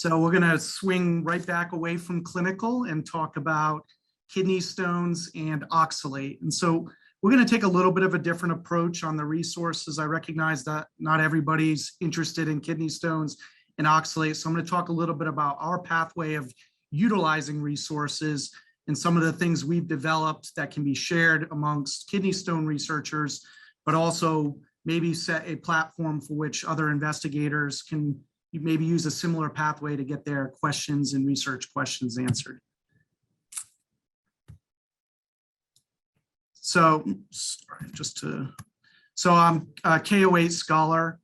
So we're going to swing right back away from clinical and talk about kidney stones and oxalate. And so we're going to take a little bit of a different approach on the resources. I recognize that not everybody's interested in kidney stones and oxalate. So I'm going to talk a little bit about our pathway of utilizing resources and some of the things we've developed that can be shared amongst kidney stone researchers, but also maybe set a platform for which other investigators can maybe use a similar pathway to get their questions and research questions answered. So, I'm a KO8 scholar.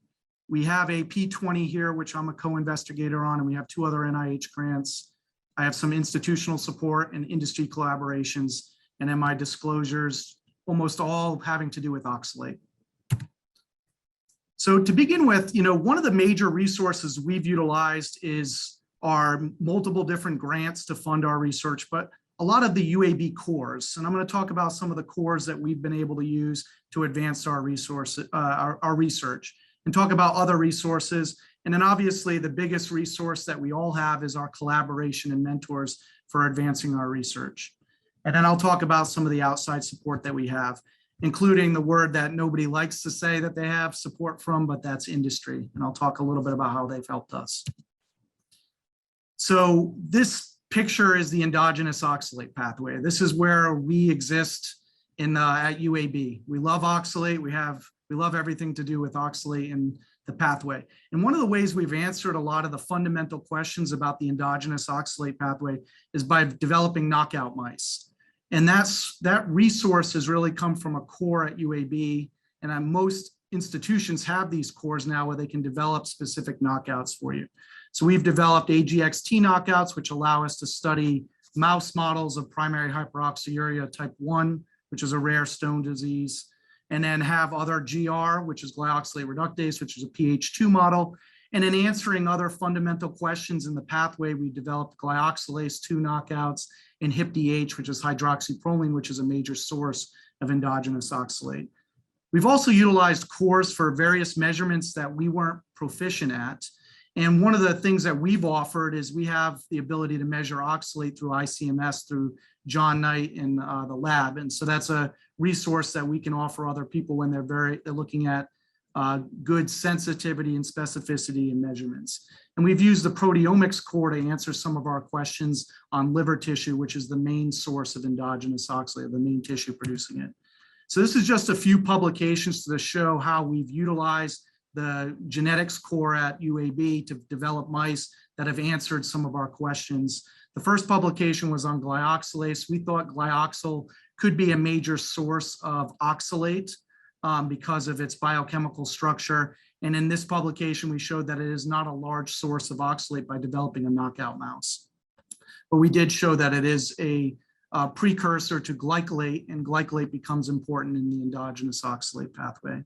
We have a P20 here, which I'm a co-investigator on, and we have 2 other NIH grants. I have some institutional support and industry collaborations, and then my disclosures, almost all having to do with oxalate. So to begin with, one of the major resources we've utilized is our multiple different grants to fund our research, but a lot of the UAB cores. And I'm going to talk about some of the cores that we've been able to use to advance our research and talk about other resources. And then obviously the biggest resource that we all have is our collaboration and mentors for advancing our research. And then I'll talk about some of the outside support that we have, including the word that nobody likes to say that they have support from, but that's industry. And I'll talk a little bit about how they've helped us. So this picture is the endogenous oxalate pathway. This is where we exist at UAB. We love oxalate. We love everything to do with oxalate and the pathway. And one of the ways we've answered a lot of the fundamental questions about the endogenous oxalate pathway is by developing knockout mice. And that resource has really come from a core at UAB, and most institutions have these cores now where they can develop specific knockouts for you. So we've developed AGXT knockouts, which allow us to study mouse models of primary hyperoxaluria type 1, which is a rare stone disease, and then have other GR, which is glyoxylate reductase, which is a pH2 model. And in answering other fundamental questions in the pathway, we developed glyoxylase 2 knockouts and HIP-DH, which is hydroxyproline, which is a major source of endogenous oxalate. We've also utilized cores for various measurements that we weren't proficient at. And one of the things that we've offered is we have the ability to measure oxalate through ICMS through John Knight in the lab. And so that's a resource that we can offer other people when they're looking at good sensitivity and specificity in measurements. And we've used the proteomics core to answer some of our questions on liver tissue, which is the main source of endogenous oxalate, the main tissue producing it. So this is just a few publications to show how we've utilized the genetics core at UAB to develop mice that have answered some of our questions. The first publication was on glyoxylase. We thought glyoxyl could be a major source of oxalate because of its biochemical structure. And in this publication, we showed that it is not a large source of oxalate by developing a knockout mouse. But we did show that it is a precursor to glycolate, and glycolate becomes important in the endogenous oxalate pathway.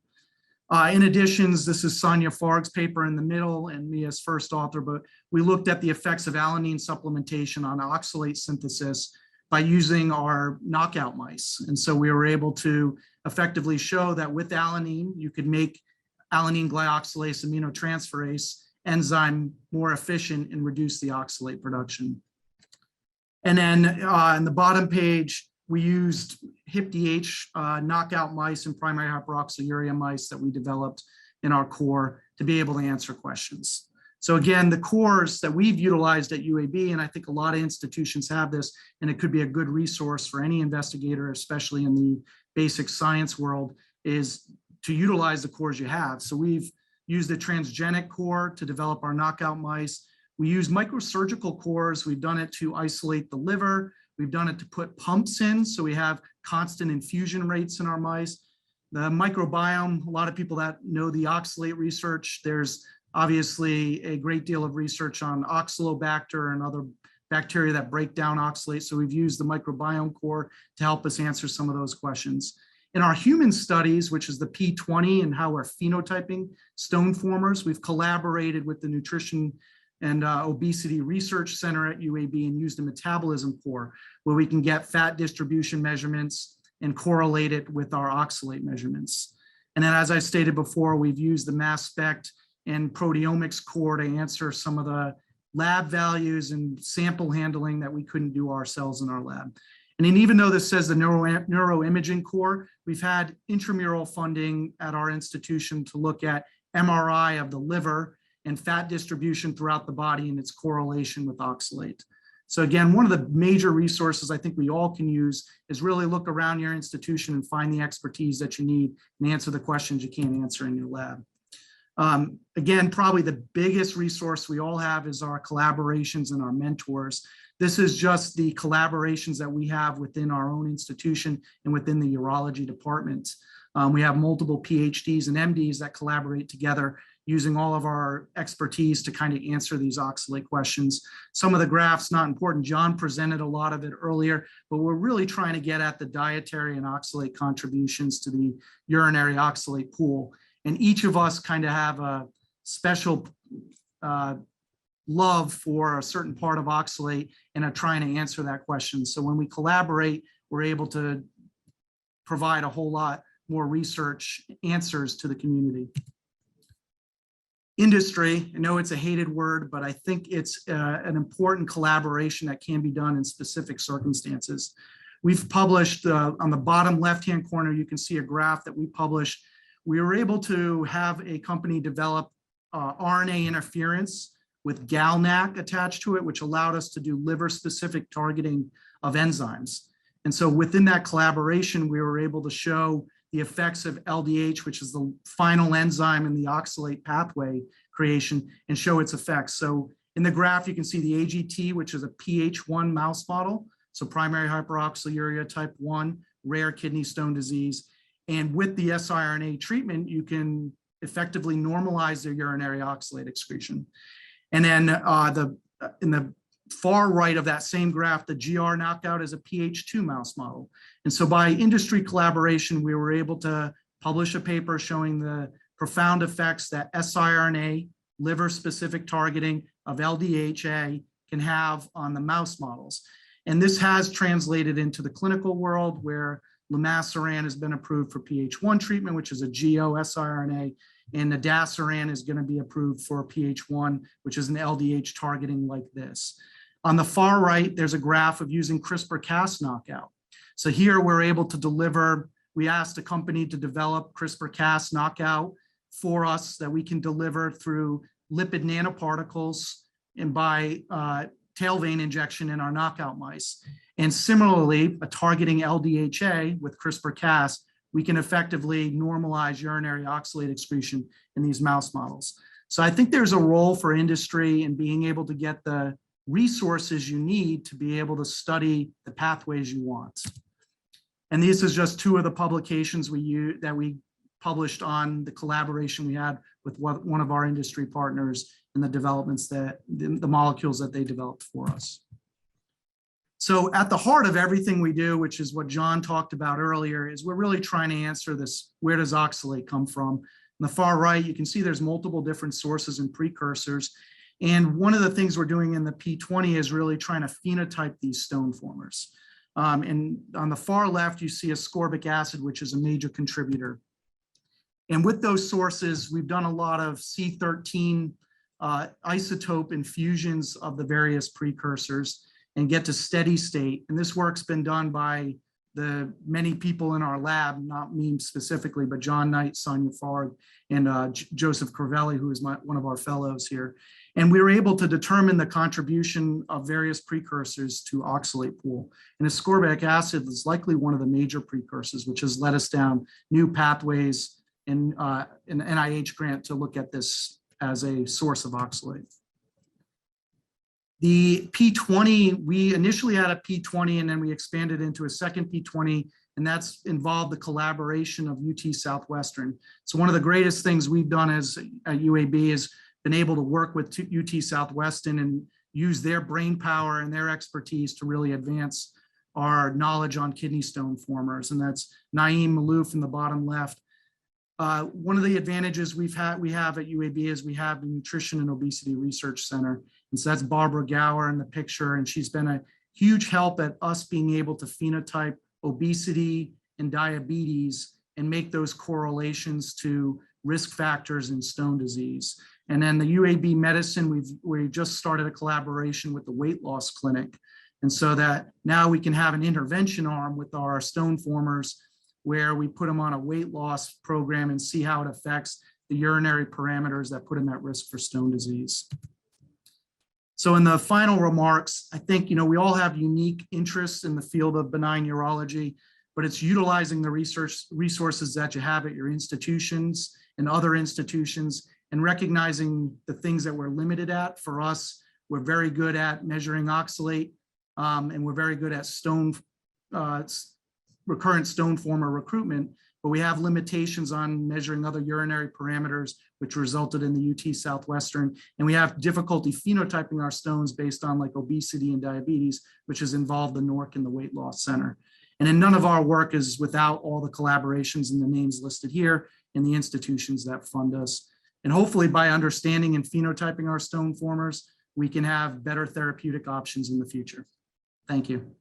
In addition, this is Sonia Farg's paper in the middle and me as first author, but we looked at the effects of alanine supplementation on oxalate synthesis by using our knockout mice. And so we were able to effectively show that with alanine, you could make alanine glyoxylase aminotransferase enzyme more efficient and reduce the oxalate production. And then on the bottom page, we used HIP-DH knockout mice and primary hyperoxaluria mice that we developed in our core to be able to answer questions. So again, the cores that we've utilized at UAB, and I think a lot of institutions have this, and it could be a good resource for any investigator, especially in the basic science world, is to utilize the cores you have. So we've used the transgenic core to develop our knockout mice. We use microsurgical cores. We've done it to isolate the liver. We've done it to put pumps in, so we have constant infusion rates in our mice. The microbiome, a lot of people that know the oxalate research, there's obviously a great deal of research on oxalobacter and other bacteria that break down oxalate. So we've used the microbiome core to help us answer some of those questions. In our human studies, which is the P20 and how we're phenotyping stone formers, we've collaborated with the Nutrition and Obesity Research Center at UAB and used a metabolism core where we can get fat distribution measurements and correlate it with our oxalate measurements. And then, as I stated before, we've used the mass spec and proteomics core to answer some of the lab values and sample handling that we couldn't do ourselves in our lab. And then even though this says the neuroimaging core, we've had intramural funding at our institution to look at MRI of the liver and fat distribution throughout the body and its correlation with oxalate. So again, one of the major resources I think we all can use is really look around your institution and find the expertise that you need and answer the questions you can't answer in your lab. Again, probably the biggest resource we all have is our collaborations and our mentors. This is just the collaborations that we have within our own institution and within the urology department. We have multiple PhDs and MDs that collaborate together using all of our expertise to kind of answer these oxalate questions. Some of the graphs, not important. John presented a lot of it earlier, but we're really trying to get at the dietary and oxalate contributions to the urinary oxalate pool. And each of us kind of have a special love for a certain part of oxalate and are trying to answer that question. So when we collaborate, we're able to provide a whole lot more research answers to the community. Industry, I know it's a hated word, but I think it's an important collaboration that can be done in specific circumstances. We've published on the bottom left-hand corner, you can see a graph that we published. We were able to have a company develop RNA interference with GalNAc attached to it, which allowed us to do liver-specific targeting of enzymes. And so within that collaboration, we were able to show the effects of LDH, which is the final enzyme in the oxalate pathway creation, and show its effects. So in the graph, you can see the AGT, which is a PH1 mouse model. So primary hyperoxaluria type 1, rare kidney stone disease. And with the siRNA treatment, you can effectively normalize their urinary oxalate excretion. And then in the far right of that same graph, the GR knockout is a PH2 mouse model. And so by industry collaboration, we were able to publish a paper showing the profound effects that siRNA, liver-specific targeting of LDHA, can have on the mouse models. And this has translated into the clinical world where lumasiran has been approved for PH1 treatment, which is a GO siRNA, and nedasiran is going to be approved for PH1, which is an LDH targeting like this. On the far right, there's a graph of using CRISPR-Cas knockout. So here we're able to deliver, we asked a company to develop CRISPR-Cas knockout for us that we can deliver through lipid nanoparticles and by tail vein injection in our knockout mice. And similarly, targeting LDHA with CRISPR-Cas, we can effectively normalize urinary oxalate excretion in these mouse models. So I think there's a role for industry in being able to get the resources you need to be able to study the pathways you want. And these is just two of the publications that we published on the collaboration we had with one of our industry partners and the developments that the molecules that they developed for us. So at the heart of everything we do, which is what John talked about earlier, is we're really trying to answer this: where does oxalate come from? On the far right, you can see there's multiple different sources and precursors. And one of the things we're doing in the P20 is really trying to phenotype these stone formers. And on the far left, you see ascorbic acid, which is a major contributor. And with those sources, we've done a lot of C13 isotope infusions of the various precursors and get to steady state. And this work's been done by the many people in our lab, not me specifically, but John Knight, Sonia Farg, and Joseph Crivelli, who is one of our fellows here. And we were able to determine the contribution of various precursors to oxalate pool. And ascorbic acid is likely one of the major precursors, which has led us down new pathways in an NIH grant to look at this as a source of oxalate. The P20, we initially had a P20 and then we expanded into a second P20, and that's involved the collaboration of UT Southwestern. So one of the greatest things we've done as at UAB is been able to work with UT Southwestern and use their brain power and their expertise to really advance our knowledge on kidney stone formers. And that's Naeem Malouf in the bottom left. One of the advantages we have at UAB is we have the Nutrition and Obesity Research Center. And so that's Barbara Gower in the picture, and she's been a huge help at us being able to phenotype obesity and diabetes and make those correlations to risk factors in stone disease. And then the UAB medicine, we just started a collaboration with the weight loss clinic. And so that now we can have an intervention arm with our stone formers where we put them on a weight loss program and see how it affects the urinary parameters that put them at risk for stone disease. So in the final remarks, I think, we all have unique interests in the field of benign urology, but it's utilizing the resources that you have at your institutions and other institutions and recognizing the things that we're limited at. For us, we're very good at measuring oxalate, and we're very good at recurrent stone former recruitment, but we have limitations on measuring other urinary parameters, which resulted in the UT Southwestern. And we have difficulty phenotyping our stones based on like obesity and diabetes, which has involved the NORC and the Weight Loss Center. And then none of our work is without all the collaborations and the names listed here in the institutions that fund us. And hopefully by understanding and phenotyping our stone formers, we can have better therapeutic options in the future. Thank you.